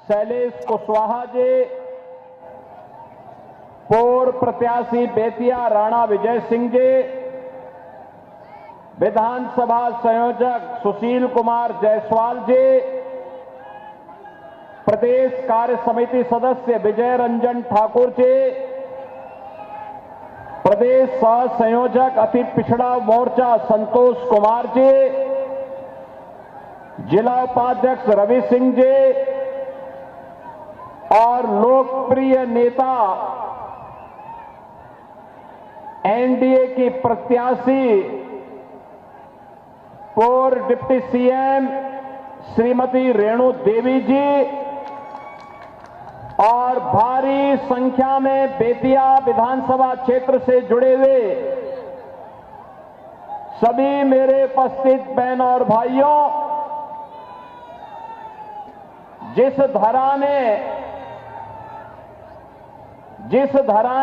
शैलेश कुशवाहा जी, पूर्व प्रत्याशी बेतिया राणा विजय सिंह जी, विधानसभा संयोजक सुशील कुमार जायसवाल जी, प्रदेश कार्य समिति सदस्य विजय रंजन ठाकुर जी, प्रदेश सह संयोजक अति पिछड़ा मोर्चा संतोष कुमार जी, जिला उपाध्यक्ष रवि सिंह जी और लोकप्रिय नेता एनडीए की प्रत्याशी पूर्व डिप्टी सीएम श्रीमती रेणु देवी जी और भारी संख्या में बेतिया विधानसभा क्षेत्र से जुड़े हुए सभी मेरे उपस्थित बहन और भाइयों, जिस धरा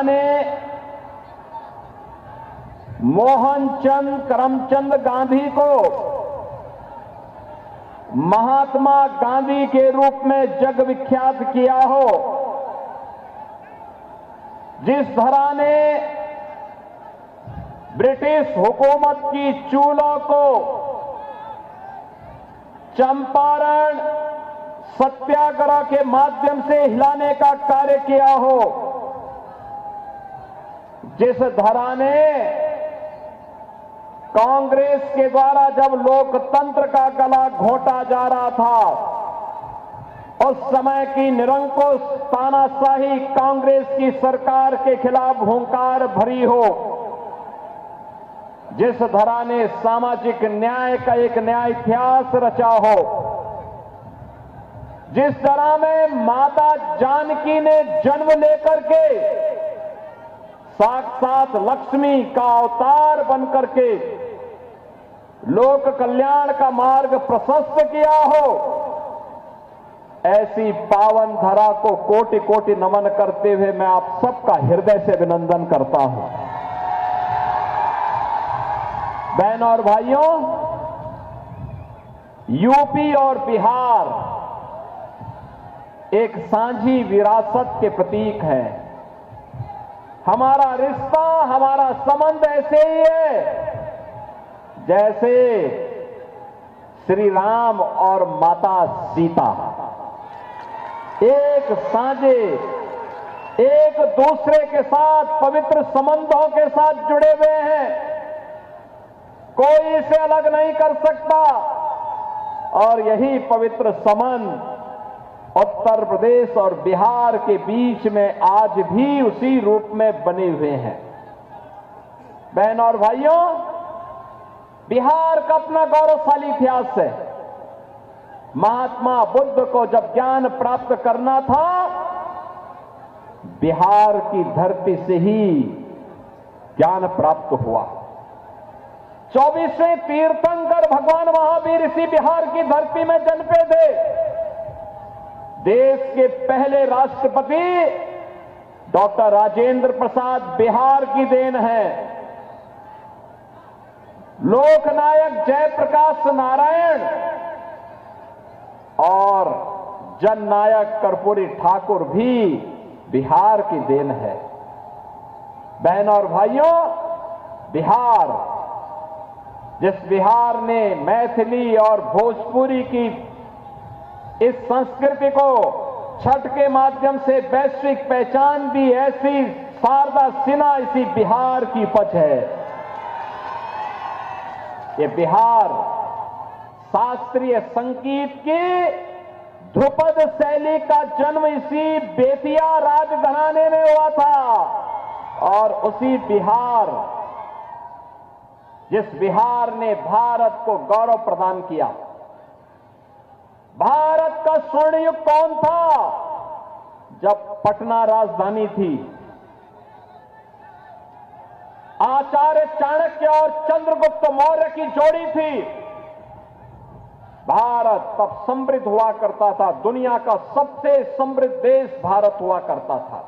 ने मोहनचंद करमचंद गांधी को महात्मा गांधी के रूप में जग विख्यात किया हो, जिस धरा ने ब्रिटिश हुकूमत की चूलों को चंपारण सत्याग्रह के माध्यम से हिलाने का कार्य किया हो, जिस धरा ने कांग्रेस के द्वारा जब लोकतंत्र का गला घोंटा जा रहा था, उस समय की निरंकुश तानाशाही कांग्रेस की सरकार के खिलाफ हुंकार भरी हो, जिस धरा ने सामाजिक न्याय का एक न्याय इतिहास रचा हो, जिस तरह में माता जानकी ने जन्म लेकर के साक्षात लक्ष्मी का अवतार बनकर के लोक कल्याण का मार्ग प्रशस्त किया हो, ऐसी पावन धरा को कोटि कोटि नमन करते हुए मैं आप सबका हृदय से अभिनंदन करता हूं। बहन और भाइयों, यूपी और बिहार एक साझी विरासत के प्रतीक है। हमारा रिश्ता, हमारा संबंध ऐसे ही है जैसे श्री राम और माता सीता एक साझे, एक दूसरे के साथ पवित्र संबंधों के साथ जुड़े हुए हैं। कोई इसे अलग नहीं कर सकता और यही पवित्र संबंध उत्तर प्रदेश और बिहार के बीच में आज भी उसी रूप में बने हुए हैं। बहन और भाइयों, बिहार का अपना गौरवशाली इतिहास है। महात्मा बुद्ध को जब ज्ञान प्राप्त करना था, बिहार की धरती से ही ज्ञान प्राप्त हुआ। 24वें तीर्थंकर भगवान महावीर इसी बिहार की धरती में जन्मे थे। देश के पहले राष्ट्रपति डॉक्टर राजेंद्र प्रसाद बिहार की देन है। लोकनायक जयप्रकाश नारायण और जननायक कर्पूरी ठाकुर भी बिहार की देन है। बहन और भाइयों, बिहार, जिस बिहार ने मैथिली और भोजपुरी की इस संस्कृति को छठ के माध्यम से वैश्विक पहचान दी, ऐसी शारदा सिन्हा इसी बिहार की उपज है। ये बिहार शास्त्रीय संगीत की ध्रुपद शैली का जन्म इसी बेतिया राजघराने में हुआ था और उसी बिहार, जिस बिहार ने भारत को गौरव प्रदान किया। भारत का स्वर्ण युग कौन था? जब पटना राजधानी थी। आचार्य चाणक्य और चंद्रगुप्त मौर्य की जोड़ी थी। भारत तब समृद्ध हुआ करता था, दुनिया का सबसे समृद्ध देश भारत हुआ करता था।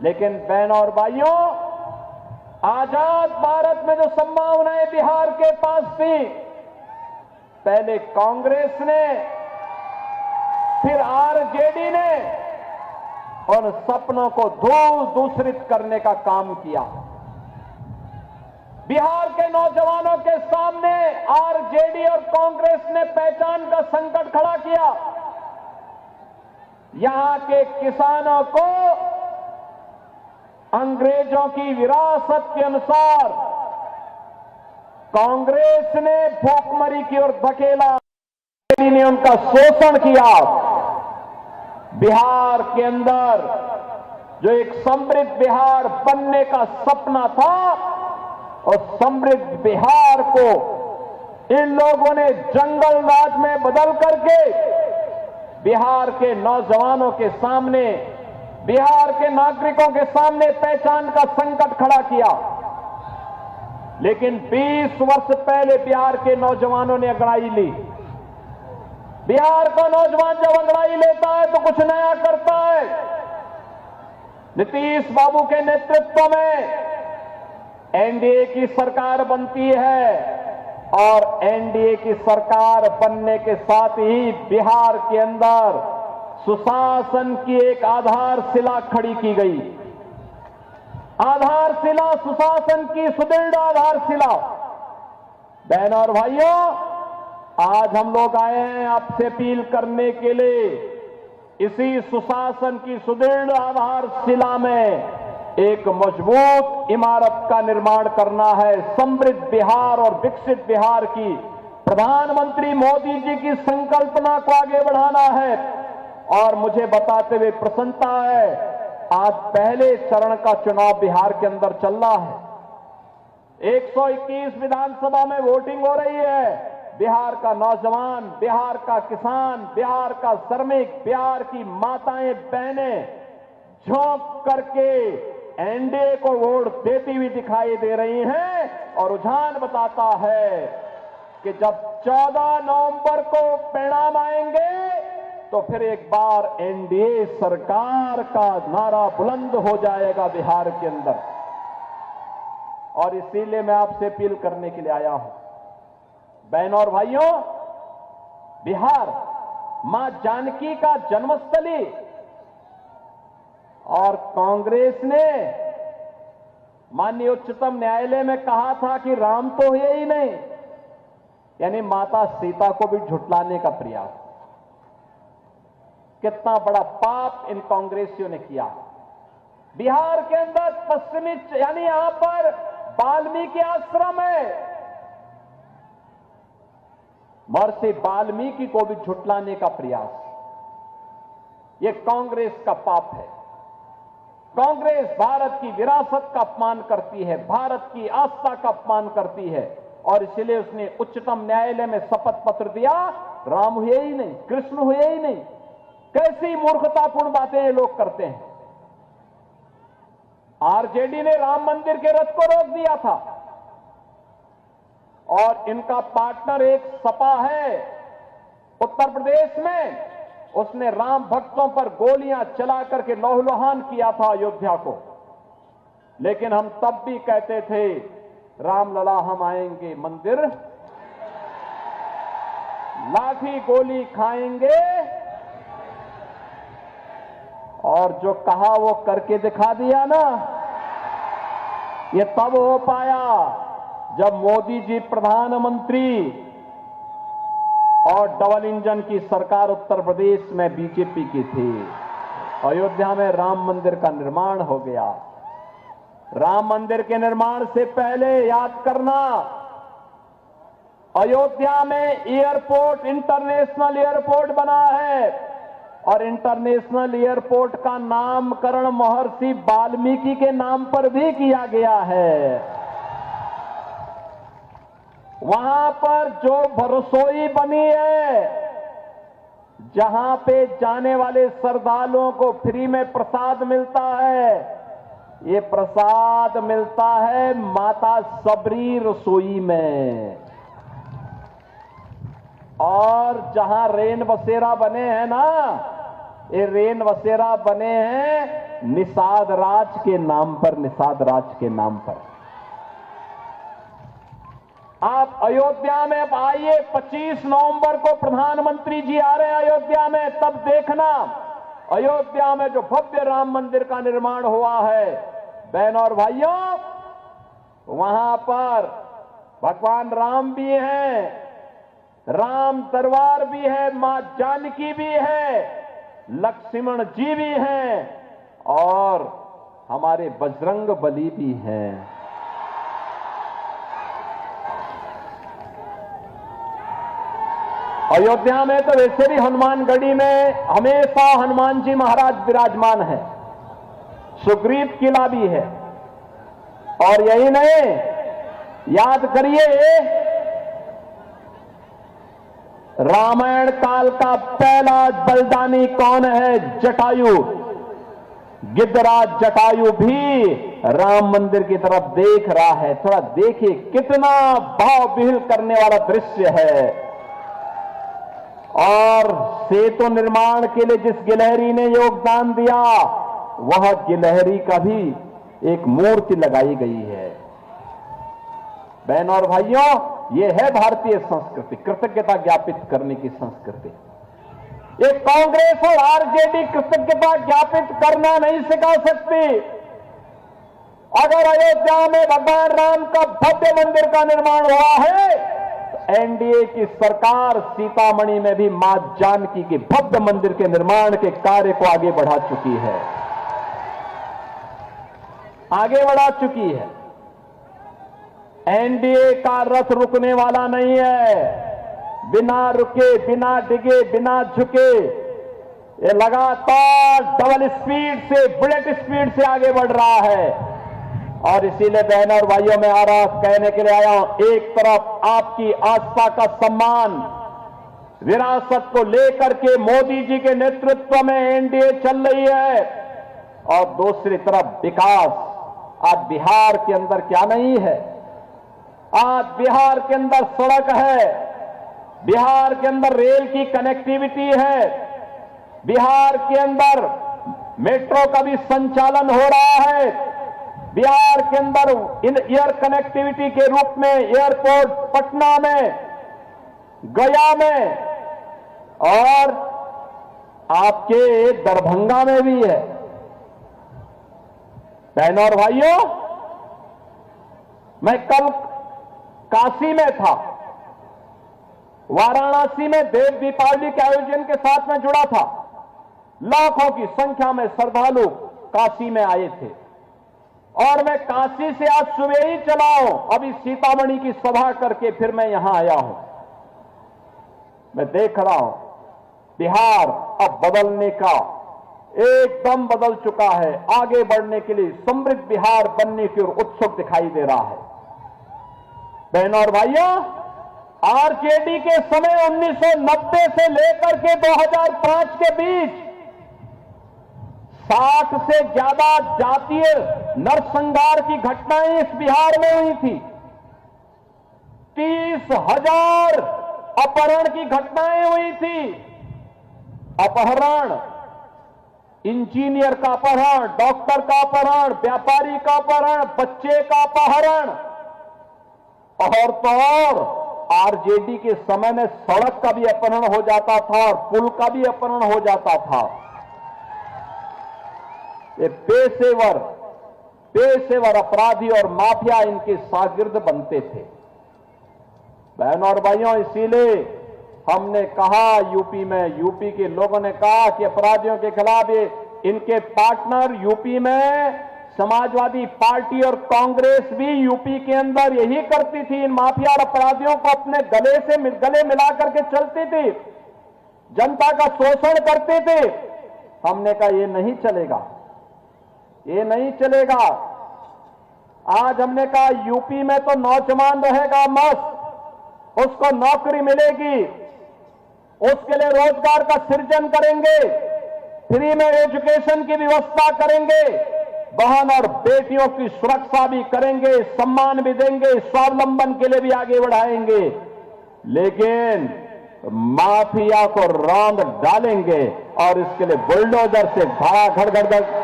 लेकिन बहन और भाइयों, आजाद भारत में जो संभावनाएं बिहार के पास थी, पहले कांग्रेस ने फिर आरजेडी ने उन सपनों को धूल दूसरित करने का काम किया। बिहार के नौजवानों के सामने आरजेडी और कांग्रेस ने पहचान का संकट खड़ा किया। यहां के किसानों को अंग्रेजों की विरासत के अनुसार कांग्रेस ने भूखमरी की ओर धकेला, ने उनका शोषण किया। बिहार के अंदर जो एक समृद्ध बिहार बनने का सपना था, और समृद्ध बिहार को इन लोगों ने जंगल राज में बदल करके बिहार के नौजवानों के सामने, बिहार के नागरिकों के सामने पहचान का संकट खड़ा किया। लेकिन 20 वर्ष पहले बिहार के नौजवानों ने अंगड़ाई ली। बिहार का नौजवान जब अंगड़ाई लेता है तो कुछ नया करता है। नीतीश बाबू के नेतृत्व में एनडीए की सरकार बनती है, और एनडीए की सरकार बनने के साथ ही बिहार के अंदर सुशासन की एक आधारशिला खड़ी की गई। आधारशिला सुशासन की सुदृढ़ आधारशिला। बहनों और भाइयों, आज हम लोग आए हैं आपसे अपील करने के लिए, इसी सुशासन की सुदृढ़ आधारशिला में एक मजबूत इमारत का निर्माण करना है। समृद्ध बिहार और विकसित बिहार की प्रधानमंत्री मोदी जी की संकल्पना को आगे बढ़ाना है। और मुझे बताते हुए प्रसन्नता है, आज पहले चरण का चुनाव बिहार के अंदर चल रहा है। 121 विधानसभा में वोटिंग हो रही है। बिहार का नौजवान, बिहार का किसान, बिहार का श्रमिक, बिहार की माताएं बहनें झोंक करके एनडीए को वोट देती हुई दिखाई दे रही हैं। और रुझान बताता है कि जब 14 नवंबर को परिणाम आएंगे तो फिर एक बार एनडीए सरकार का नारा बुलंद हो जाएगा बिहार के अंदर। और इसीलिए मैं आपसे अपील करने के लिए आया हूं। बहनों और भाइयों, बिहार मां जानकी का जन्मस्थली, और कांग्रेस ने माननीय उच्चतम न्यायालय में कहा था कि राम तो हुए ही नहीं, यानी माता सीता को भी झुठलाने का प्रयास। कितना बड़ा पाप इन कांग्रेसियों ने किया। बिहार के अंदर पश्चिमी, यानी यहां पर वाल्मीकि आश्रम है, महर्षि वाल्मीकि को भी झुठलाने का प्रयास। यह कांग्रेस का पाप है। कांग्रेस भारत की विरासत का अपमान करती है, भारत की आस्था का अपमान करती है, और इसलिए उसने उच्चतम न्यायालय में शपथ पत्र दिया, राम हुए ही नहीं, कृष्ण हुए ही नहीं। कैसी मूर्खतापूर्ण बातें ये लोग करते हैं। आरजेडी ने राम मंदिर के रथ को रोक दिया था, और इनका पार्टनर एक सपा है उत्तर प्रदेश में, उसने राम भक्तों पर गोलियां चला करके लहूलुहान किया था अयोध्या को। लेकिन हम तब भी कहते थे, रामलला हम आएंगे मंदिर, लाठी गोली खाएंगे, और जो कहा वो करके दिखा दिया ना। ये तब हो पाया जब मोदी जी प्रधानमंत्री और डबल इंजन की सरकार उत्तर प्रदेश में बीजेपी की थी। अयोध्या में राम मंदिर का निर्माण हो गया। राम मंदिर के निर्माण से पहले याद करना, अयोध्या में एयरपोर्ट, इंटरनेशनल एयरपोर्ट बना है, और इंटरनेशनल एयरपोर्ट का नामकरण महर्षि वाल्मीकि के नाम पर भी किया गया है। वहां पर जो रसोई बनी है, जहां पे जाने वाले श्रद्धालुओं को फ्री में प्रसाद मिलता है, ये प्रसाद मिलता है माता सबरी रसोई में। और जहां रेन बसेरा बने हैं ना, ये रेन बसेरा बने हैं निषाद राज के नाम पर, निषाद राज के नाम पर। आप अयोध्या में आइए, 25 नवंबर को प्रधानमंत्री जी आ रहे हैं अयोध्या में, तब देखना अयोध्या में जो भव्य राम मंदिर का निर्माण हुआ है, बहनों और भाइयों, वहां पर भगवान राम भी हैं, राम दरबार भी है, मां जानकी भी है, लक्ष्मण जी भी हैं और हमारे बजरंग बली भी हैं। अयोध्या में तो वैसे भी हनुमानगढ़ी में हमेशा हनुमान जी महाराज विराजमान है, सुग्रीव किला भी है। और यही नहीं, याद करिए रामायण काल का पहला बलिदानी कौन है? जटायु। गिद्धराज जटायु भी राम मंदिर की तरफ देख रहा है। थोड़ा देखिए कितना भाव विह्वल करने वाला दृश्य है। और सेतु निर्माण के लिए जिस गिलहरी ने योगदान दिया, वह गिलहरी का भी एक मूर्ति लगाई गई है। बहनों और भाइयों, यह है भारतीय संस्कृति, कृतज्ञता ज्ञापित करने की संस्कृति। ये कांग्रेस और आरजेडी कृतज्ञता ज्ञापित करना नहीं सिखा सकती। अगर अयोध्या में भगवान राम का भव्य मंदिर का निर्माण हुआ है, तो एनडीए की सरकार सीतामढ़ी में भी मां जानकी के भव्य मंदिर के निर्माण के कार्य को आगे बढ़ा चुकी है, आगे बढ़ा चुकी है। एनडीए का रथ रुकने वाला नहीं है। बिना रुके, बिना डिगे, बिना झुके, ये लगातार डबल स्पीड से, बुलेट स्पीड से आगे बढ़ रहा है। और इसीलिए बहनों और भाइयों, मैं आ रहा कहने के लिए आया हूं, एक तरफ आपकी आस्था का सम्मान, विरासत को लेकर के मोदी जी के नेतृत्व में एनडीए चल रही है, और दूसरी तरफ विकास। आज बिहार के अंदर क्या नहीं है? आज बिहार के अंदर सड़क है, बिहार के अंदर रेल की कनेक्टिविटी है, बिहार के अंदर मेट्रो का भी संचालन हो रहा है, बिहार के अंदर एयर कनेक्टिविटी के रूप में एयरपोर्ट पटना में, गया में और आपके दरभंगा में भी है। बहनों और भाइयों, मैं कल काशी में था, वाराणसी में देव दीपावली के आयोजन के साथ में जुड़ा था। लाखों की संख्या में श्रद्धालु काशी में आए थे, और मैं काशी से आज सुबह ही चला हूं, अभी सीतामढ़ी की सभा करके फिर मैं यहां आया हूं। मैं देख रहा हूं बिहार अब बदलने का एकदम बदल चुका है, आगे बढ़ने के लिए समृद्ध बिहार बनने की ओर उत्सुक दिखाई दे रहा है। बहनों और भाइयों, आरजेडी के समय 1990 से लेकर के 2005 के बीच 60 से ज्यादा जातीय नरसंहार की घटनाएं इस बिहार में हुई थी। 30,000 अपहरण की घटनाएं हुई थी। अपहरण, इंजीनियर का अपहरण, डॉक्टर का अपहरण, व्यापारी का अपहरण, बच्चे का अपहरण, और तो और आरजेडी के समय में सड़क का भी अपहरण हो जाता था और पुल का भी अपहरण हो जाता था। ये पेशेवर अपराधी और माफिया इनके शागिर्द बनते थे। बहनों और भाइयों, इसीलिए हमने कहा, यूपी के लोगों ने कहा कि अपराधियों के खिलाफ ये इनके पार्टनर यूपी में समाजवादी पार्टी और कांग्रेस भी यूपी के अंदर यही करती थी। इन माफिया और अपराधियों को अपने गले मिला करके चलती थी, जनता का शोषण करते थे। हमने कहा ये नहीं चलेगा, ये नहीं चलेगा। आज हमने कहा यूपी में तो नौजवान रहेगा मस्त, उसको नौकरी मिलेगी, उसके लिए रोजगार का सृजन करेंगे, फ्री में एजुकेशन की व्यवस्था करेंगे, बहन और बेटियों की सुरक्षा भी करेंगे, सम्मान भी देंगे, स्वावलंबन के लिए भी आगे बढ़ाएंगे। लेकिन माफिया को रौंद डालेंगे और इसके लिए बुलडोजर से धड़ाधड़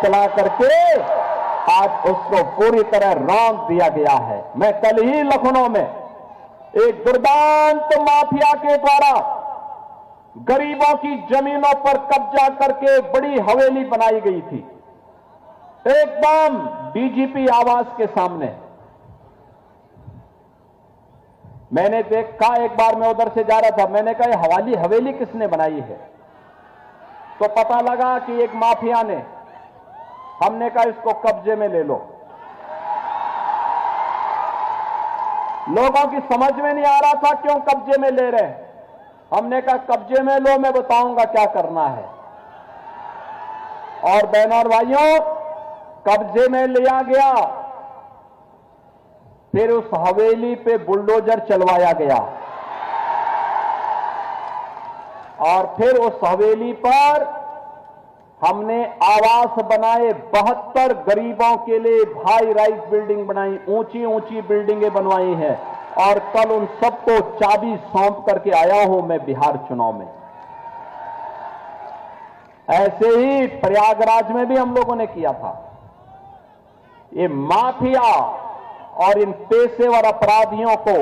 चला करके आज उसको पूरी तरह रौंद दिया गया है। मैं कल ही लखनऊ में एक दुर्दांत माफिया के द्वारा गरीबों की जमीनों पर कब्जा करके बड़ी हवेली बनाई गई थी, एकदम डीजीपी आवास के सामने। मैंने देखा, एक बार मैं उधर से जा रहा था, मैंने कहा ये हवेली किसने बनाई है? तो पता लगा कि एक माफिया ने। हमने कहा इसको कब्जे में ले लो। लोगों की समझ में नहीं आ रहा था क्यों कब्जे में ले रहे हैं। हमने कहा कब्जे में लो, मैं बताऊंगा क्या करना है। और बहनों और भाइयों, कब्जे में लिया गया, फिर उस हवेली पे बुलडोजर चलवाया गया और फिर उस हवेली पर हमने आवास बनाए। 72 गरीबों के लिए हाई राइज बिल्डिंग बनाई, ऊंची ऊंची बिल्डिंगें बनवाई हैं और कल उन सबको चाबी सौंप करके आया हूं मैं बिहार चुनाव में। ऐसे ही प्रयागराज में भी हम लोगों ने किया था। ये माफिया और इन पेशेवर अपराधियों को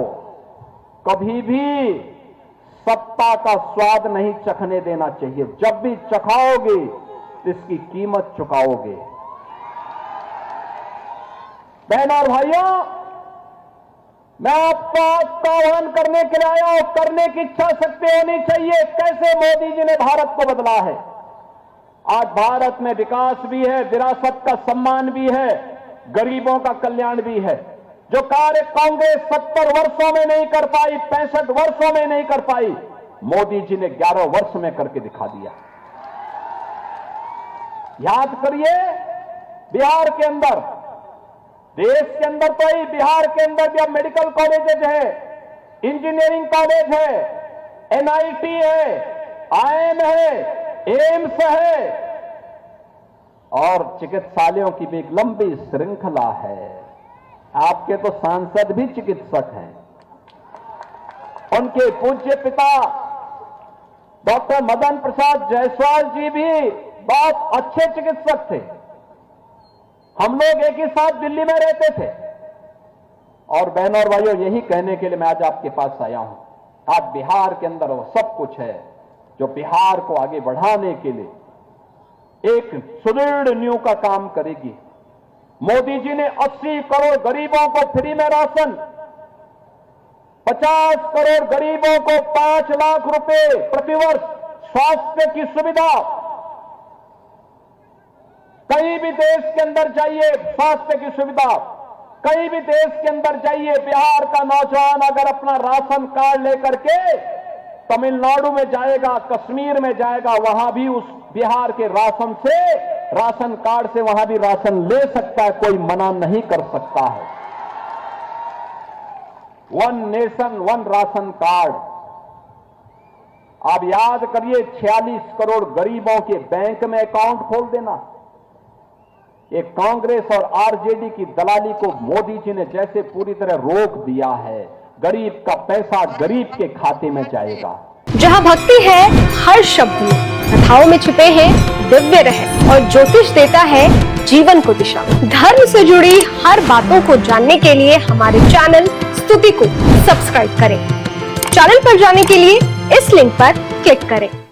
कभी भी सत्ता का स्वाद नहीं चखने देना चाहिए। जब भी चखाओगे तो इसकी कीमत चुकाओगे। बहनों और भाइयों, मैं आपको आह्वान करने के लिए आया हूं, करने की इच्छा शक्ति होनी चाहिए। कैसे मोदी जी ने भारत को बदला है। आज भारत में विकास भी है, विरासत का सम्मान भी है, गरीबों का कल्याण भी है। जो कार्य कांग्रेस 70 वर्षों में नहीं कर पाई, 65 वर्षों में नहीं कर पाई, मोदी जी ने 11 वर्ष में करके दिखा दिया। याद करिए, बिहार के अंदर, देश के अंदर तो ही, बिहार के अंदर भी अब मेडिकल कॉलेजेज है, इंजीनियरिंग कॉलेज है, एनआईटी है, आईएम है, एम्स है और चिकित्सालयों की भी एक लंबी श्रृंखला है। आपके तो सांसद भी चिकित्सक हैं। उनके पूज्य पिता डॉक्टर मदन प्रसाद जायसवाल जी भी बहुत अच्छे चिकित्सक थे। हम लोग एक ही साथ दिल्ली में रहते थे। और बहनों और भाइयों, यही कहने के लिए मैं आज आपके पास आया हूं। आज बिहार के अंदर वो सब कुछ है जो बिहार को आगे बढ़ाने के लिए एक सुदृढ़ नींव का काम करेगी। मोदी जी ने 80 करोड़ गरीबों को फ्री में राशन, 50 करोड़ गरीबों को 5 लाख रुपए प्रतिवर्ष स्वास्थ्य की सुविधा। कहीं भी देश के अंदर जाइए स्वास्थ्य की सुविधा, कहीं भी देश के अंदर जाइए, बिहार का नौजवान अगर अपना राशन कार्ड लेकर के तमिलनाडु में जाएगा, कश्मीर में जाएगा, वहां भी उस बिहार के राशन से, राशन कार्ड से वहां भी राशन ले सकता है, कोई मना नहीं कर सकता है। One nation one ration card. आप याद करिए, 46 करोड़ गरीबों के बैंक में अकाउंट खोल देना। ये कांग्रेस और आरजेडी की दलाली को मोदी जी ने जैसे पूरी तरह रोक दिया है। गरीब का पैसा गरीब के खाते में जाएगा। जहाँ भक्ति है हर शब्द में, कथाओं में छुपे हैं दिव्य रहस्य और ज्योतिष देता है जीवन को दिशा। धर्म से जुड़ी हर बातों को जानने के लिए हमारे चैनल स्तुति को सब्सक्राइब करें। चैनल पर जाने के लिए इस लिंक पर क्लिक करें।